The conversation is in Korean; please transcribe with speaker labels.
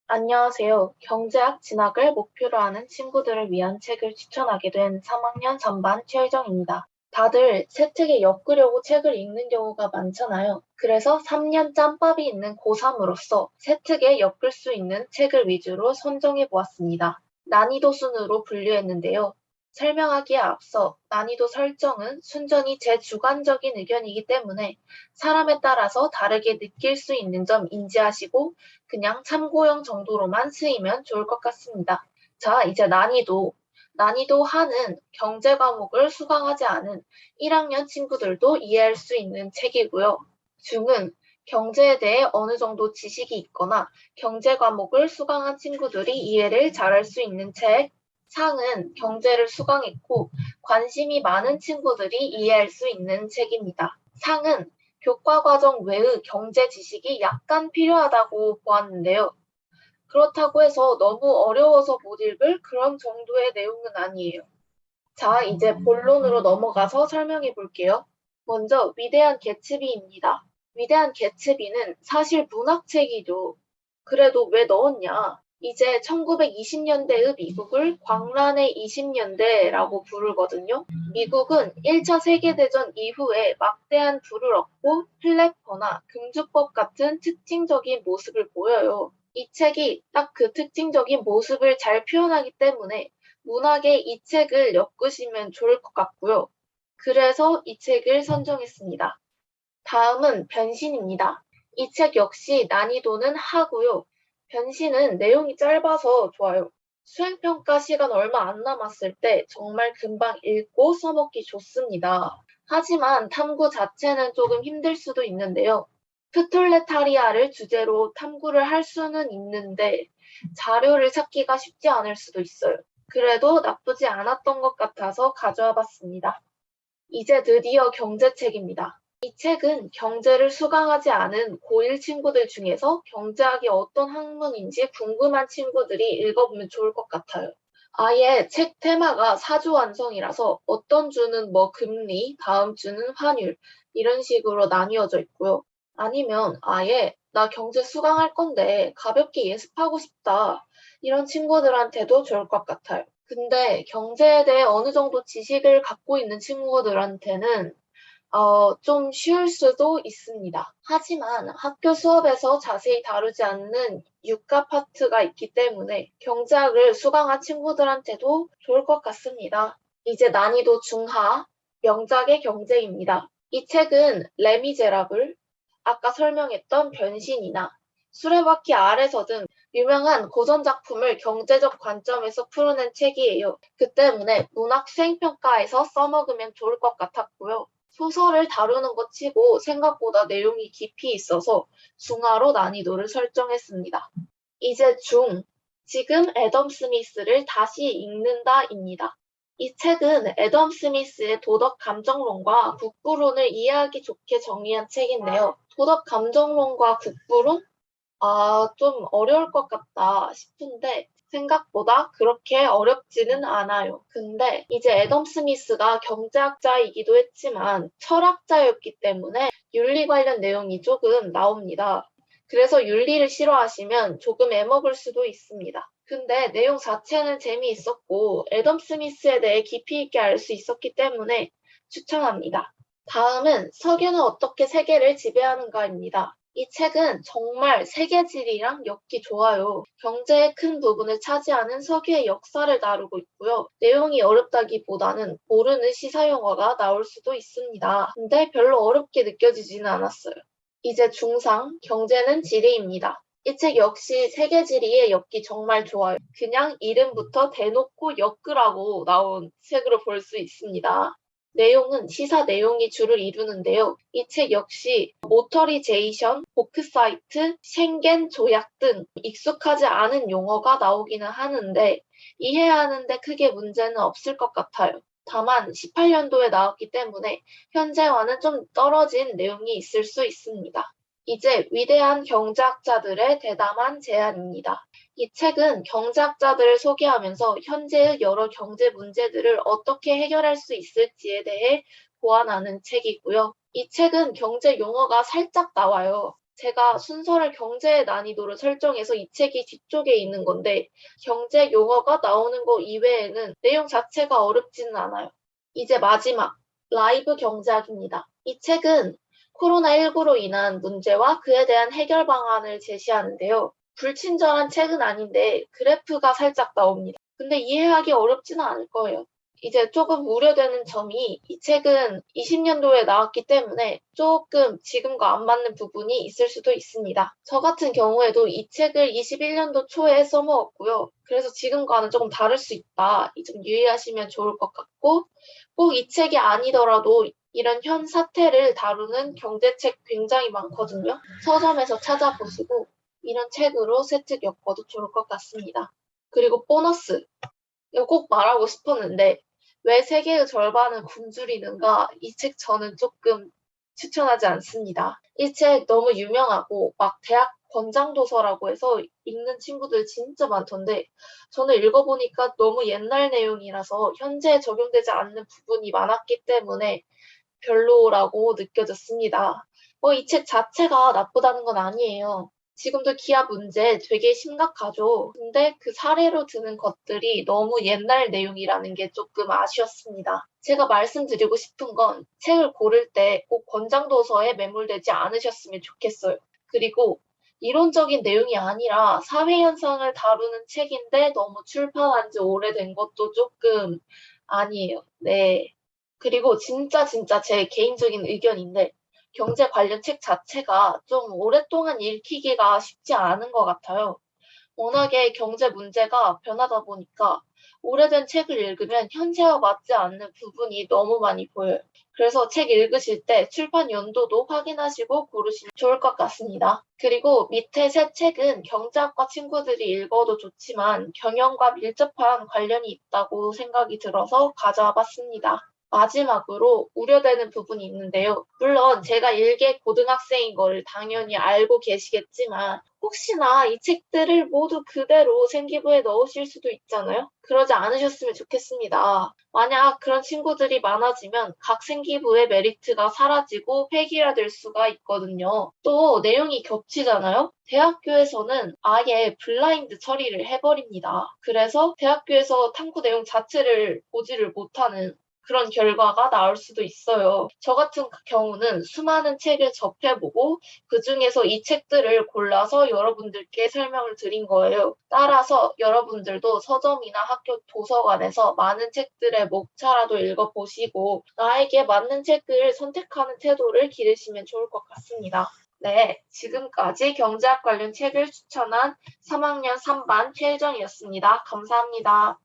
Speaker 1: 안녕하세요. 경제학 진학을 목표로 하는 친구들을 위한 책을 추천하게 된 3학년 3반 최혜정입니다. 다들 새 책에 엮으려고 책을 읽는 경우가 많잖아요. 그래서 3년 짬밥이 있는 고3으로서 새 책에 엮을 수 있는 책을 위주로 선정해 보았습니다. 난이도 순으로 분류했는데요. 설명하기에 앞서 난이도 설정은 순전히 제 주관적인 의견이기 때문에 사람에 따라서 다르게 느낄 수 있는 점 인지하시고 그냥 참고용 정도로만 쓰이면 좋을 것 같습니다. 자, 이제 난이도. 난이도 하는 경제 과목을 수강하지 않은 1학년 친구들도 이해할 수 있는 책이고요. 중은 경제에 대해 어느 정도 지식이 있거나 경제 과목을 수강한 친구들이 이해를 잘할 수 있는 책. 상은 경제를 수강했고 관심이 많은 친구들이 이해할 수 있는 책입니다. 상은 교과과정 외의 경제 지식이 약간 필요하다고 보았는데요. 그렇다고 해서 너무 어려워서 못 읽을 그런 정도의 내용은 아니에요. 자, 이제 본론으로 넘어가서 설명해 볼게요. 먼저 위대한 개츠비입니다. 위대한 개츠비는 사실 문학책이죠. 그래도 왜 넣었냐? 이제 1920년대의 미국을 광란의 20년대라고 부르거든요. 미국은 1차 세계대전 이후에 막대한 부를 얻고 플랫퍼나 금주법 같은 특징적인 모습을 보여요. 이 책이 딱 그 특징적인 모습을 잘 표현하기 때문에 문학에 이 책을 엮으시면 좋을 것 같고요. 그래서 이 책을 선정했습니다. 다음은 변신입니다. 이 책 역시 난이도는 하고요. 변신은 내용이 짧아서 좋아요. 수행평가 시간 얼마 안 남았을 때 정말 금방 읽고 써먹기 좋습니다. 하지만 탐구 자체는 조금 힘들 수도 있는데요. 프톨레타리아를 주제로 탐구를 할 수는 있는데 자료를 찾기가 쉽지 않을 수도 있어요. 그래도 나쁘지 않았던 것 같아서 가져와 봤습니다. 이제 드디어 경제책입니다. 이 책은 경제를 수강하지 않은 고1 친구들 중에서 경제학이 어떤 학문인지 궁금한 친구들이 읽어보면 좋을 것 같아요. 아예 책 테마가 사주 완성이라서 어떤 주는 뭐 금리, 다음 주는 환율, 이런 식으로 나뉘어져 있고요. 아니면 아예 나 경제 수강할 건데 가볍게 예습하고 싶다. 이런 친구들한테도 좋을 것 같아요. 근데 경제에 대해 어느 정도 지식을 갖고 있는 친구들한테는 좀 쉬울 수도 있습니다. 하지만 학교 수업에서 자세히 다루지 않는 유가 파트가 있기 때문에 경제학을 수강한 친구들한테도 좋을 것 같습니다. 이제 난이도 중하, 명작의 경제입니다. 이 책은 레미제라블, 아까 설명했던 변신이나 수레바퀴 아래서 등 유명한 고전 작품을 경제적 관점에서 풀어낸 책이에요. 그 때문에 문학 수행평가에서 써먹으면 좋을 것 같았고요. 소설을 다루는 것 치고 생각보다 내용이 깊이 있어서 중하로 난이도를 설정했습니다. 이제 중, 지금 애덤 스미스를 다시 읽는다입니다. 이 책은 애덤 스미스의 도덕 감정론과 국부론을 이해하기 좋게 정리한 책인데요. 도덕 감정론과 국부론? 좀 어려울 것 같다 싶은데 생각보다 그렇게 어렵지는 않아요. 근데 이제 애덤 스미스가 경제학자이기도 했지만 철학자였기 때문에 윤리 관련 내용이 조금 나옵니다. 그래서 윤리를 싫어하시면 조금 애먹을 수도 있습니다. 근데 내용 자체는 재미있었고 애덤 스미스에 대해 깊이 있게 알 수 있었기 때문에 추천합니다. 다음은 석유는 어떻게 세계를 지배하는가입니다. 이 책은 정말 세계지리랑 엮기 좋아요. 경제의 큰 부분을 차지하는 석유의 역사를 다루고 있고요. 내용이 어렵다기보다는 모르는 시사용어가 나올 수도 있습니다. 근데 별로 어렵게 느껴지지는 않았어요. 이제 중상, 경제는 지리입니다. 이 책 역시 세계지리에 엮기 정말 좋아요. 그냥 이름부터 대놓고 엮으라고 나온 책으로 볼 수 있습니다. 내용은 시사 내용이 주를 이루는데요. 이 책 역시 모터리제이션, 보크사이트, 쉥겐 조약 등 익숙하지 않은 용어가 나오기는 하는데 이해하는데 크게 문제는 없을 것 같아요. 다만 18년도에 나왔기 때문에 현재와는 좀 떨어진 내용이 있을 수 있습니다. 이제 위대한 경제학자들의 대담한 제안입니다. 이 책은 경제학자들을 소개하면서 현재의 여러 경제 문제들을 어떻게 해결할 수 있을지에 대해 고안하는 책이고요. 이 책은 경제 용어가 살짝 나와요. 제가 순서를 경제의 난이도를 설정해서 이 책이 뒤쪽에 있는 건데 경제 용어가 나오는 거 이외에는 내용 자체가 어렵지는 않아요. 이제 마지막, 라이브 경제학입니다. 이 책은 코로나19로 인한 문제와 그에 대한 해결 방안을 제시하는데요. 불친절한 책은 아닌데 그래프가 살짝 나옵니다. 근데 이해하기 어렵지는 않을 거예요. 이제 조금 우려되는 점이 이 책은 20년도에 나왔기 때문에 조금 지금과 안 맞는 부분이 있을 수도 있습니다. 저 같은 경우에도 이 책을 21년도 초에 써먹었고요. 그래서 지금과는 조금 다를 수 있다. 이 점 유의하시면 좋을 것 같고 꼭 이 책이 아니더라도 이런 현 사태를 다루는 경제책 굉장히 많거든요. 서점에서 찾아보시고 이런 책으로 세특 엮어도 좋을 것 같습니다. 그리고 보너스. 이거 꼭 말하고 싶었는데 왜 세계의 절반은 굶주리는가? 이 책 저는 조금 추천하지 않습니다. 이 책 너무 유명하고 막 대학 권장도서라고 해서 읽는 친구들 진짜 많던데 저는 읽어보니까 너무 옛날 내용이라서 현재에 적용되지 않는 부분이 많았기 때문에 별로라고 느껴졌습니다. 이 책 자체가 나쁘다는 건 아니에요. 지금도 기아 문제 되게 심각하죠. 근데 그 사례로 드는 것들이 너무 옛날 내용이라는 게 조금 아쉬웠습니다. 제가 말씀드리고 싶은 건 책을 고를 때 꼭 권장도서에 매몰되지 않으셨으면 좋겠어요. 그리고 이론적인 내용이 아니라 사회 현상을 다루는 책인데 너무 출판한 지 오래된 것도 조금 아니에요. 네. 그리고 진짜 제 개인적인 의견인데 경제 관련 책 자체가 좀 오랫동안 읽히기가 쉽지 않은 것 같아요. 워낙에 경제 문제가 변하다 보니까 오래된 책을 읽으면 현재와 맞지 않는 부분이 너무 많이 보여요. 그래서 책 읽으실 때 출판 연도도 확인하시고 고르시면 좋을 것 같습니다. 그리고 밑에 세 책은 경제학과 친구들이 읽어도 좋지만 경영과 밀접한 관련이 있다고 생각이 들어서 가져와 봤습니다. 마지막으로 우려되는 부분이 있는데요. 물론 제가 일개 고등학생인 걸 당연히 알고 계시겠지만 혹시나 이 책들을 모두 그대로 생기부에 넣으실 수도 있잖아요. 그러지 않으셨으면 좋겠습니다. 만약 그런 친구들이 많아지면 각 생기부의 메리트가 사라지고 획일화될 수가 있거든요. 또 내용이 겹치잖아요. 대학교에서는 아예 블라인드 처리를 해버립니다. 그래서 대학교에서 탐구 내용 자체를 보지를 못하는 그런 결과가 나올 수도 있어요. 저 같은 경우는 수많은 책을 접해보고 그중에서 이 책들을 골라서 여러분들께 설명을 드린 거예요. 따라서 여러분들도 서점이나 학교 도서관에서 많은 책들의 목차라도 읽어보시고 나에게 맞는 책을 선택하는 태도를 기르시면 좋을 것 같습니다. 네, 지금까지 경제학 관련 책을 추천한 3학년 3반 최혜정이었습니다. 감사합니다.